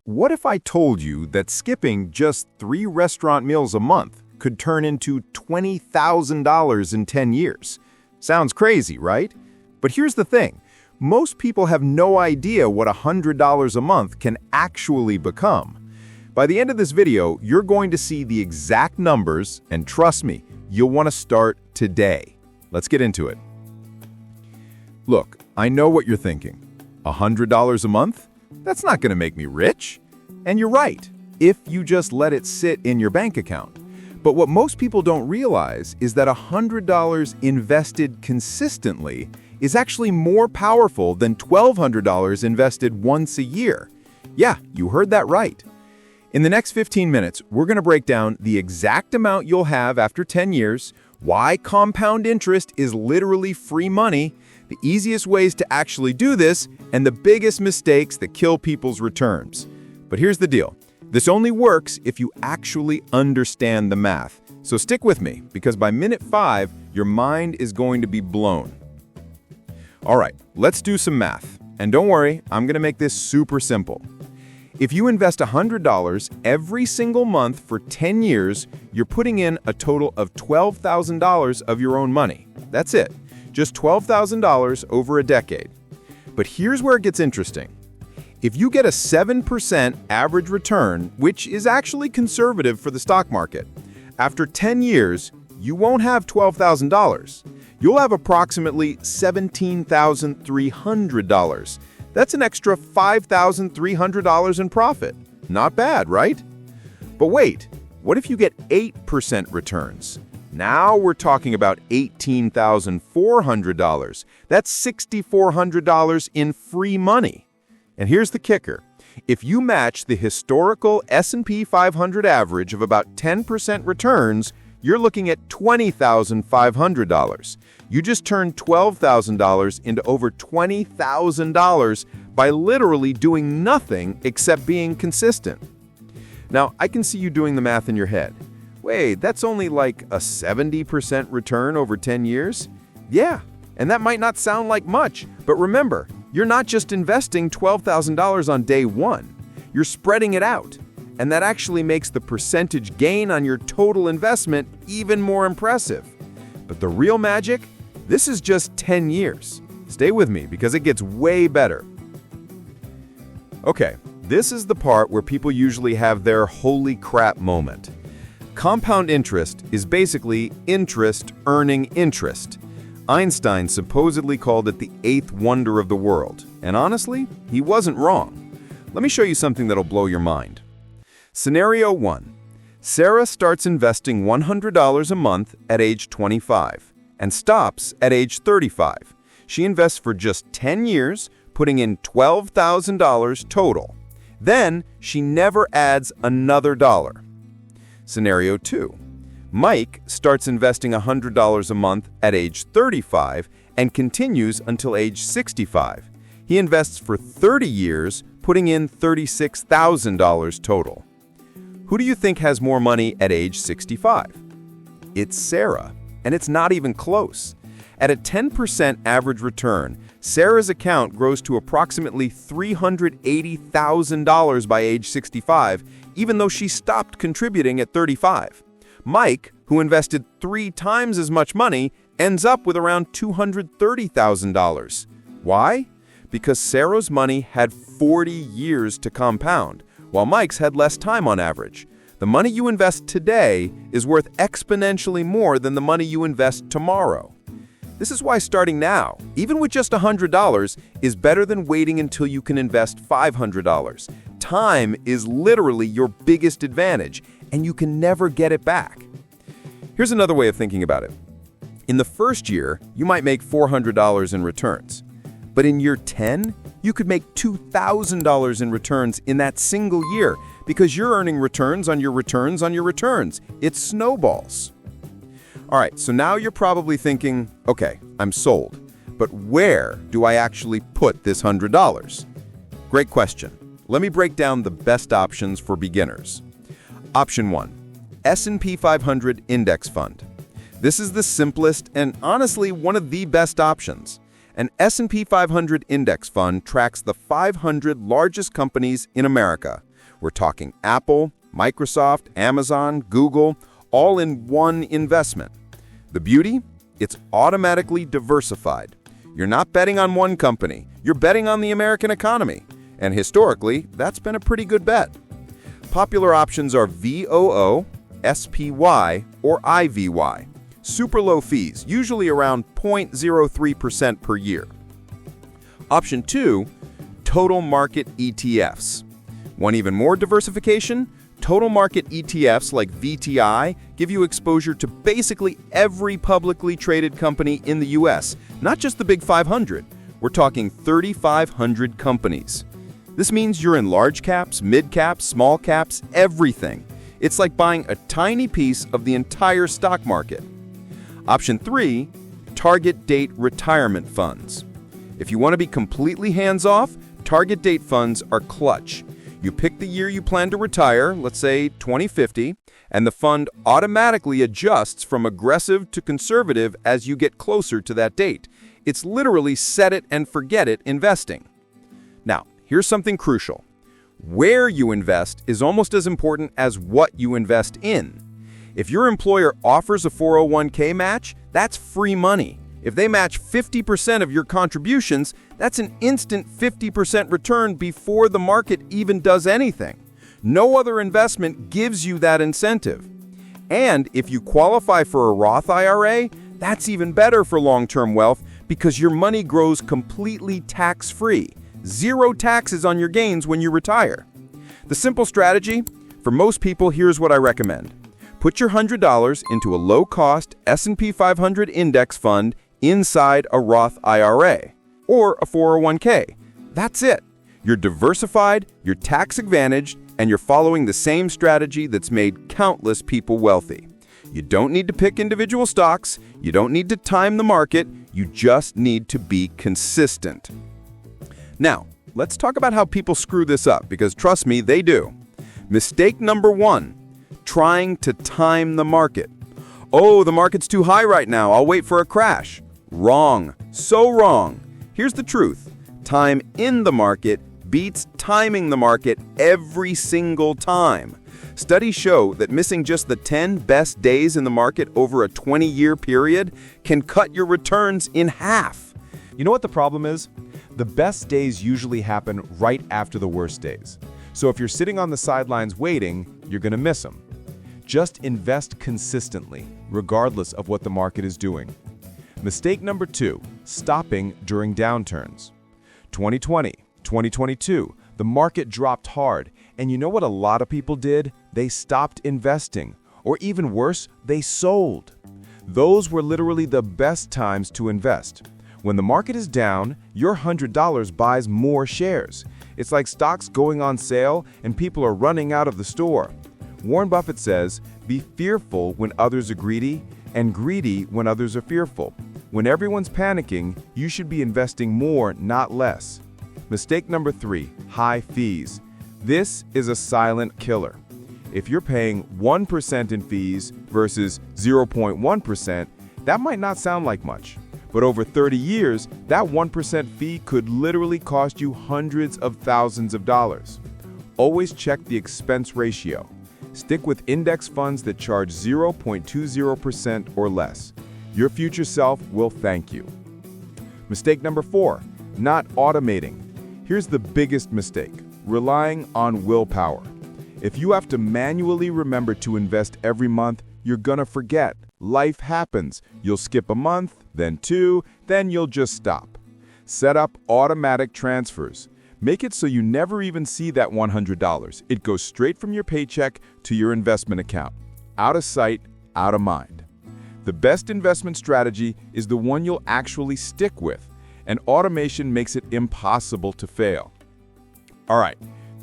What if I told you that skipping just 3 restaurant meals a month could turn into $20,000 in 10 years? Sounds crazy, right? But here's the thing. Most people have no idea what $100 a month can actually become. By the end of this video, you're going to see the exact numbers, and trust me, you'll want to start today. Let's get into it. Look, I know what you're thinking. $100 a month? That's not going to make me rich. And you're right, if you just let it sit in your bank account. But what most people don't realize is that $100 invested consistently is actually more powerful than $1,200 invested once a year. Yeah, you heard that right. In the next 15 minutes, we're going to break down the exact amount you'll have after 10 years, why compound interest is literally free money, the easiest ways to actually do this, and the biggest mistakes that kill people's returns. But here's the deal. This only works if you actually understand the math. So stick with me, because by minute 5, your mind is going to be blown. All right, let's do some math. And don't worry, I'm going to make this super simple. If you invest $100 every single month for 10 years, you're putting in a total of $12,000 of your own money. That's it. Just $12,000 over a decade. But here's where it gets interesting. If you get a 7% average return, which is actually conservative for the stock market, after 10 years, you won't have $12,000. You'll have approximately $17,300. That's an extra $5,300 in profit. Not bad, right? But wait, what if you get 8% returns? Now we're talking about $18,400. That's $6,400 in free money. And here's the kicker. If you match the historical S&P 500 average of about 10% returns, you're looking at $20,500. You just turned $12,000 into over $20,000 by literally doing nothing except being consistent. Now, I can see you doing the math in your head. Wait, that's only like a 70% return over 10 years? Yeah, and that might not sound like much, but remember, you're not just investing $12,000 on day one. You're spreading it out. And that actually makes the percentage gain on your total investment even more impressive. But the real magic? This is just 10 years. Stay with me because it gets way better. Okay, this is the part where people usually have their holy crap moment. Compound interest is basically interest earning interest. Einstein supposedly called it the 8th wonder of the world, and honestly, he wasn't wrong. Let me show you something that'll blow your mind. Scenario 1. Sarah starts investing $100 a month at age 25 and stops at age 35. She invests for just 10 years, putting in $12,000 total. Then, she never adds another dollar. Scenario 2. Mike starts investing $100 a month at age 35 and continues until age 65. He invests for 30 years, putting in $36,000 total. Who do you think has more money at age 65? It's Sarah, and it's not even close. At a 10% average return, Sarah's account grows to approximately $380,000 by age 65, even though she stopped contributing at 35. Mike, who invested 3 times as much money, ends up with around $230,000. Why? Because Sarah's money had 40 years to compound, while Mike's had less time on average. The money you invest today is worth exponentially more than the money you invest tomorrow. This is why starting now, even with just $100, is better than waiting until you can invest $500. Time is literally your biggest advantage, and you can never get it back. Here's another way of thinking about it. In the first year, you might make $400 in returns. But in year 10, you could make $2,000 in returns in that single year because you're earning returns on your returns on your returns. It snowballs. All right, so now you're probably thinking, okay, I'm sold. But where do I actually put this $100? Great question. Let me break down the best options for beginners. Option 1. S&P 500 Index Fund. This is the simplest and honestly one of the best options. An S&P 500 index fund tracks the 500 largest companies in America. We're talking Apple, Microsoft, Amazon, Google, all in one investment. The beauty? It's automatically diversified. You're not betting on one company, you're betting on the American economy. And historically, that's been a pretty good bet. Popular options are VOO, SPY, or IVY. Super low fees, usually around 0.03% per year. Option 2, total market ETFs. Want even more diversification? Total market ETFs like VTI give you exposure to basically every publicly traded company in the US, not just the big 500. We're talking 3,500 companies. This means you're in large caps, mid caps, small caps, everything. It's like buying a tiny piece of the entire stock market. Option 3, target date retirement funds. If you want to be completely hands-off, target date funds are clutch. You pick the year you plan to retire, let's say 2050, and the fund automatically adjusts from aggressive to conservative as you get closer to that date. It's literally set it and forget it investing. Now, here's something crucial. Where you invest is almost as important as what you invest in. If your employer offers a 401k match, that's free money. If they match 50% of your contributions, that's an instant 50% return before the market even does anything. No other investment gives you that incentive. And if you qualify for a Roth IRA, that's even better for long-term wealth because your money grows completely tax-free. Zero taxes on your gains when you retire. The simple strategy? For most people, here's what I recommend. Put your $100 into a low-cost S&P 500 index fund inside a Roth IRA or a 401k. That's it. You're diversified, you're tax-advantaged, and you're following the same strategy that's made countless people wealthy. You don't need to pick individual stocks, you don't need to time the market, you just need to be consistent. Now, let's talk about how people screw this up, because trust me, they do. Mistake number 1, trying to time the market. Oh, the market's too high right now, I'll wait for a crash. Wrong. So wrong. Here's the truth. Time in the market beats timing the market every single time. Studies show that missing just the 10 best days in the market over a 20-year period can cut your returns in half. You know what the problem is? The best days usually happen right after the worst days. So if you're sitting on the sidelines waiting, you're going to miss them. Just invest consistently, regardless of what the market is doing. Mistake number 2, stopping during downturns. 2020, 2022, the market dropped hard, and you know what a lot of people did? They stopped investing, or even worse, they sold. Those were literally the best times to invest. When the market is down, your $100 buys more shares. It's like stocks going on sale and people are running out of the store. Warren Buffett says, "Be fearful when others are greedy, and greedy when others are fearful." When everyone's panicking, you should be investing more, not less. Mistake number 3, high fees. This is a silent killer. If you're paying 1% in fees versus 0.1%, that might not sound like much. But over 30 years, that 1% fee could literally cost you hundreds of thousands of dollars. Always check the expense ratio. Stick with index funds that charge 0.20% or less. Your future self will thank you. Mistake number 4, not automating. Here's the biggest mistake, relying on willpower. If you have to manually remember to invest every month, you're gonna forget. Life happens. You'll skip a month, then 2, then you'll just stop. Set up automatic transfers. Make it so you never even see that $100. It goes straight from your paycheck to your investment account. Out of sight, out of mind. The best investment strategy is the one you'll actually stick with, and automation makes it impossible to fail. All right,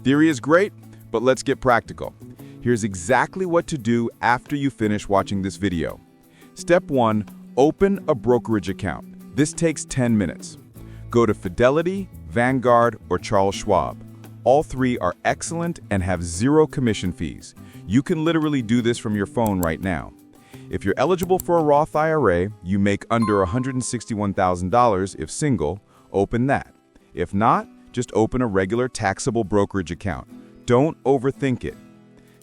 theory is great, but let's get practical. Here's exactly what to do after you finish watching this video. Step 1, open a brokerage account. This takes 10 minutes. Go to Fidelity, Vanguard, or Charles Schwab. All 3 are excellent and have 0 commission fees. You can literally do this from your phone right now. If you're eligible for a Roth IRA, you make under $161,000 if single, open that. If not, just open a regular taxable brokerage account. Don't overthink it.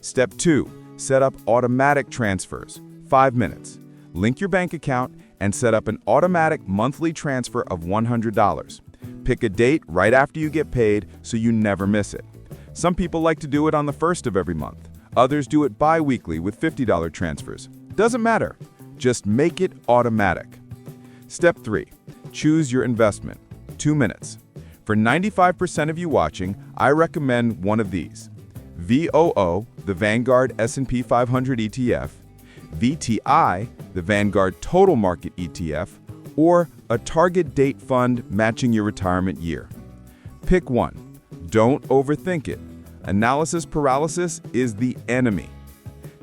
Step 2. Set up automatic transfers. 5 minutes. Link your bank account and set up an automatic monthly transfer of $100. Pick a date right after you get paid so you never miss it. Some people like to do it on the 1st of every month. Others do it bi-weekly with $50 transfers. Doesn't matter. Just make it automatic. Step 3. Choose your investment. 2 minutes. For 95% of you watching, I recommend one of these. VOO, the Vanguard S&P 500 ETF, VTI, the Vanguard Total Market ETF, or a target date fund matching your retirement year. Pick one. Don't overthink it. Analysis paralysis is the enemy.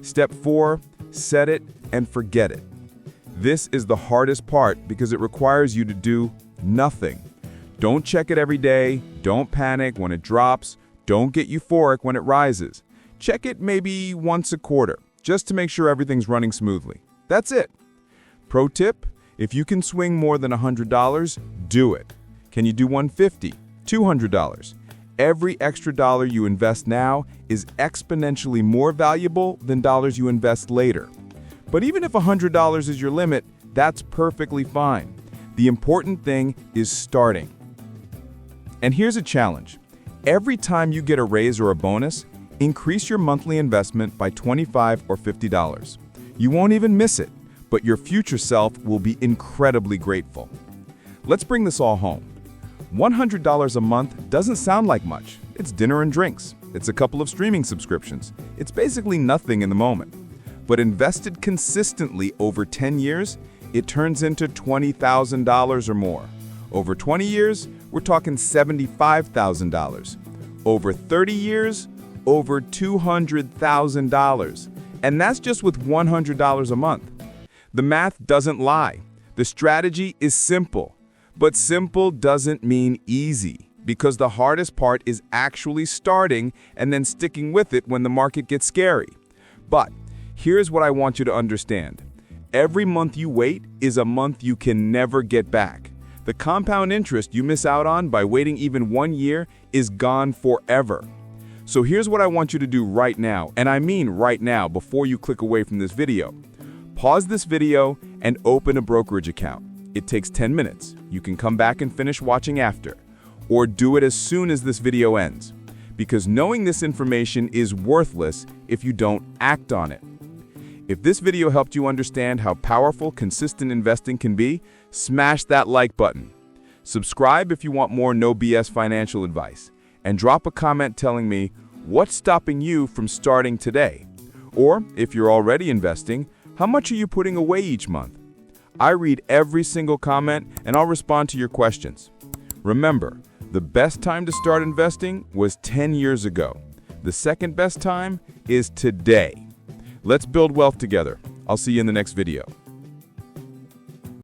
Step 4. Set it and forget it. This is the hardest part because it requires you to do nothing. Don't check it every day. Don't panic when it drops. Don't get euphoric when it rises. Check it maybe once a quarter, just to make sure everything's running smoothly. That's it. Pro tip, if you can swing more than $100, do it. Can you do $150, $200? Every extra dollar you invest now is exponentially more valuable than dollars you invest later. But even if $100 is your limit, that's perfectly fine. The important thing is starting. And here's a challenge. Every time you get a raise or a bonus, increase your monthly investment by $25 or $50. You won't even miss it, but your future self will be incredibly grateful. Let's bring this all home. $100 a month doesn't sound like much. It's dinner and drinks. It's a couple of streaming subscriptions. It's basically nothing in the moment. But invested consistently over 10 years, it turns into $20,000 or more. Over 20 years, we're talking $75,000. Over 30 years, over $200,000. And that's just with $100 a month. The math doesn't lie. The strategy is simple. But simple doesn't mean easy, because the hardest part is actually starting and then sticking with it when the market gets scary. But here's what I want you to understand. Every month you wait is a month you can never get back. The compound interest you miss out on by waiting even 1 year is gone forever. So here's what I want you to do right now, and I mean right now before you click away from this video. Pause this video and open a brokerage account. It takes 10 minutes. You can come back and finish watching after, or do it as soon as this video ends, because knowing this information is worthless if you don't act on it. If this video helped you understand how powerful consistent investing can be, smash that like button. Subscribe if you want more no BS financial advice, and drop a comment telling me what's stopping you from starting today. Or if you're already investing, how much are you putting away each month? I read every single comment and I'll respond to your questions. Remember, the best time to start investing was 10 years ago. The second best time is today. Let's build wealth together. I'll see you in the next video.